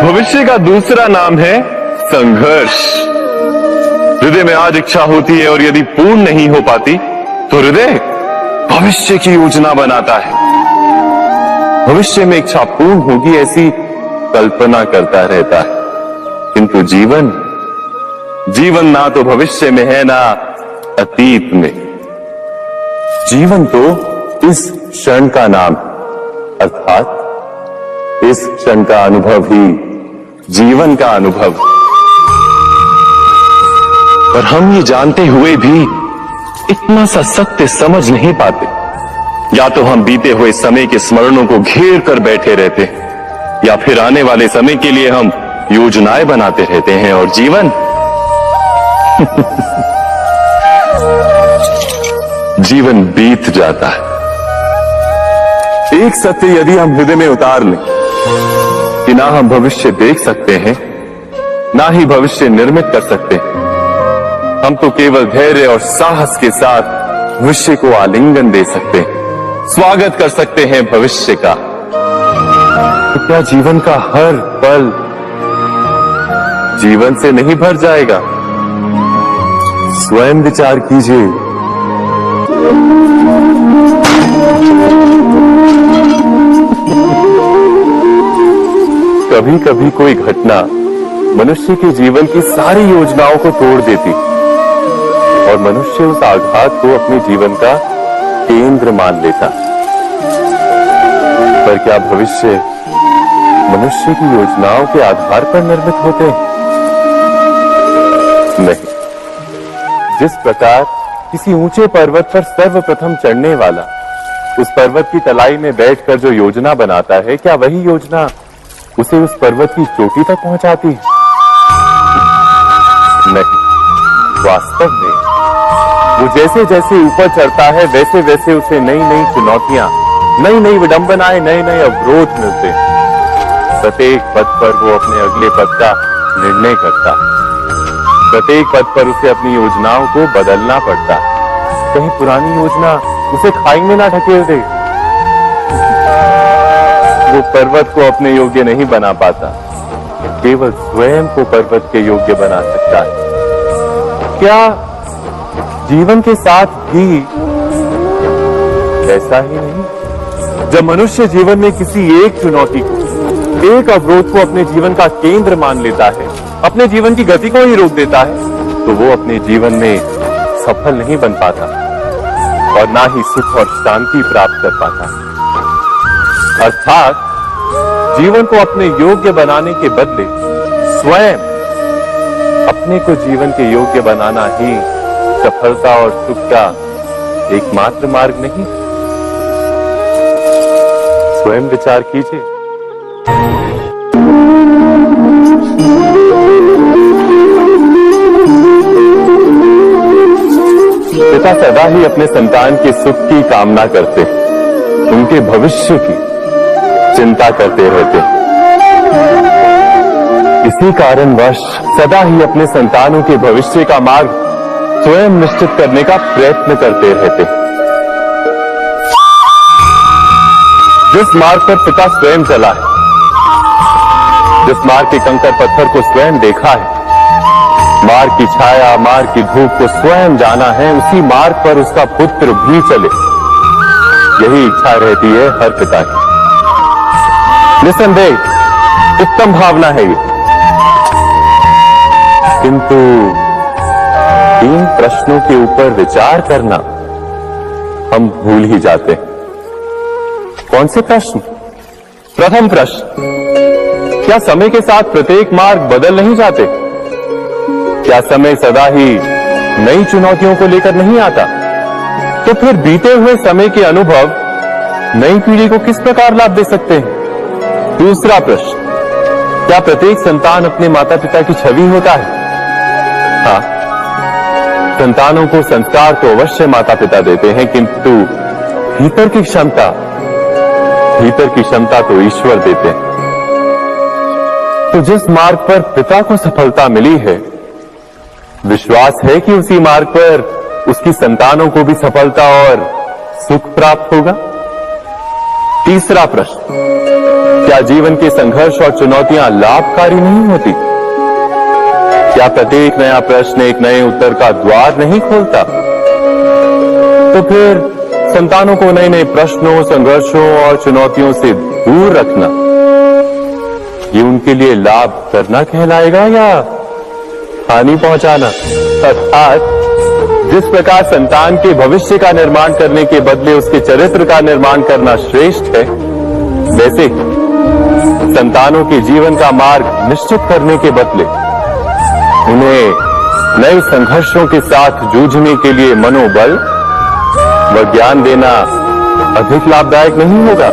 भविष्य का दूसरा नाम है संघर्ष। हृदय में आज इच्छा होती है और यदि पूर्ण नहीं हो पाती तो हृदय भविष्य की योजना बनाता है। भविष्य में इच्छा पूर्ण होगी ऐसी कल्पना करता रहता है, किंतु जीवन ना तो भविष्य में है ना अतीत में। जीवन तो इस क्षण का नाम, अर्थात इस क्षण का अनुभव ही जीवन का अनुभव। पर हम ये जानते हुए भी इतना सा सत्य समझ नहीं पाते। या तो हम बीते हुए समय के स्मरणों को घेर कर बैठे रहते हैं, या फिर आने वाले समय के लिए हम योजनाएं बनाते रहते हैं और जीवन जीवन बीत जाता है। एक सत्य यदि हम हृदय में उतार लें कि ना हम भविष्य देख सकते हैं, ना ही भविष्य निर्मित कर सकते हैं, हम तो केवल धैर्य और साहस के साथ भविष्य को आलिंगन दे सकते हैं, स्वागत कर सकते हैं भविष्य का। तो क्या जीवन का हर पल जीवन से नहीं भर जाएगा? स्वयं विचार कीजिए। कभी कभी कोई घटना मनुष्य के जीवन की सारी योजनाओं को तोड़ देती और मनुष्य उस आघात को अपने जीवन का केंद्र मान लेता। पर क्या भविष्य मनुष्य की योजनाओं के आधार पर निर्मित होते हैं? नहीं। जिस प्रकार किसी ऊंचे पर्वत पर सर्वप्रथम चढ़ने वाला उस पर्वत की तलाई में बैठकर जो योजना बनाता है, क्या वही योजना उसे उस पर्वत की चोटी तक पहुंचाती है? नहीं। वास्तव में वो जैसे जैसे ऊपर चढ़ता है वैसे वैसे उसे नई नई चुनौतियां, नई नई विडंबनाएं, नए नए अवरोध मिलते हैं। प्रत्येक पद पर वो अपने अगले पद का निर्णय करता है। प्रत्येक पद पर उसे अपनी योजनाओं को बदलना पड़ता है। कहीं पुरानी योजना उसे खाई में ना ढकेल दे। वो पर्वत को अपने योग्य नहीं बना पाता, केवल स्वयं को पर्वत के योग्य बना सकता है। क्या जीवन के साथ भी ऐसा ही नहीं? जब मनुष्य जीवन में किसी एक चुनौती को, एक अवरोध को अपने जीवन का केंद्र मान लेता है, अपने जीवन की गति को ही रोक देता है, तो वो अपने जीवन में सफल नहीं बन पाता और ना ही सुख और शांति प्राप्त कर पाता। अर्थात जीवन को अपने योग्य बनाने के बदले स्वयं अपने को जीवन के योग्य बनाना ही सफलता और सुख का एकमात्र मार्ग नहीं। स्वयं विचार कीजिए। पिता सदा ही अपने संतान के सुख की कामना करते, उनके भविष्य की चिंता करते रहते। इसी कारणवश सदा ही अपने संतानों के भविष्य का मार्ग स्वयं निश्चित करने का प्रयत्न करते रहते। जिस मार्ग पर पिता स्वयं चला है, जिस मार्ग के कंकर पत्थर को स्वयं देखा है, मार्ग की छाया, मार्ग की धूप को स्वयं जाना है, उसी मार्ग पर उसका पुत्र भी चले, यही इच्छा रहती है हर पिता की। निसंदेह उत्तम भावना है ये, किंतु इन प्रश्नों के ऊपर विचार करना हम भूल ही जाते हैं। कौन से प्रश्न? प्रथम प्रश्न, क्या समय के साथ प्रत्येक मार्ग बदल नहीं जाते? क्या समय सदा ही नई चुनौतियों को लेकर नहीं आता? तो फिर बीते हुए समय के अनुभव नई पीढ़ी को किस प्रकार लाभ दे सकते हैं? दूसरा प्रश्न, क्या प्रत्येक संतान अपने माता पिता की छवि होता है? हाँ, संतानों को संस्कार तो अवश्य माता पिता देते हैं, किंतु भीतर की क्षमता तो ईश्वर देते हैं। तो जिस मार्ग पर पिता को सफलता मिली है, विश्वास है कि उसी मार्ग पर उसकी संतानों को भी सफलता और सुख प्राप्त होगा। तीसरा प्रश्न, क्या जीवन के संघर्ष और चुनौतियां लाभकारी नहीं होती? क्या प्रत्येक नया प्रश्न एक नए उत्तर का द्वार नहीं खोलता? तो फिर संतानों को नए नए प्रश्नों, संघर्षों और चुनौतियों से दूर रखना, ये उनके लिए लाभ करना कहलाएगा या हानि पहुंचाना? अर्थात जिस प्रकार संतान के भविष्य का निर्माण करने के बदले उसके चरित्र का निर्माण करना श्रेष्ठ है, वैसे संतानों के जीवन का मार्ग निश्चित करने के बदले उन्हें नए संघर्षों के साथ जूझने के लिए मनोबल व ज्ञान देना अधिक लाभदायक नहीं होगा?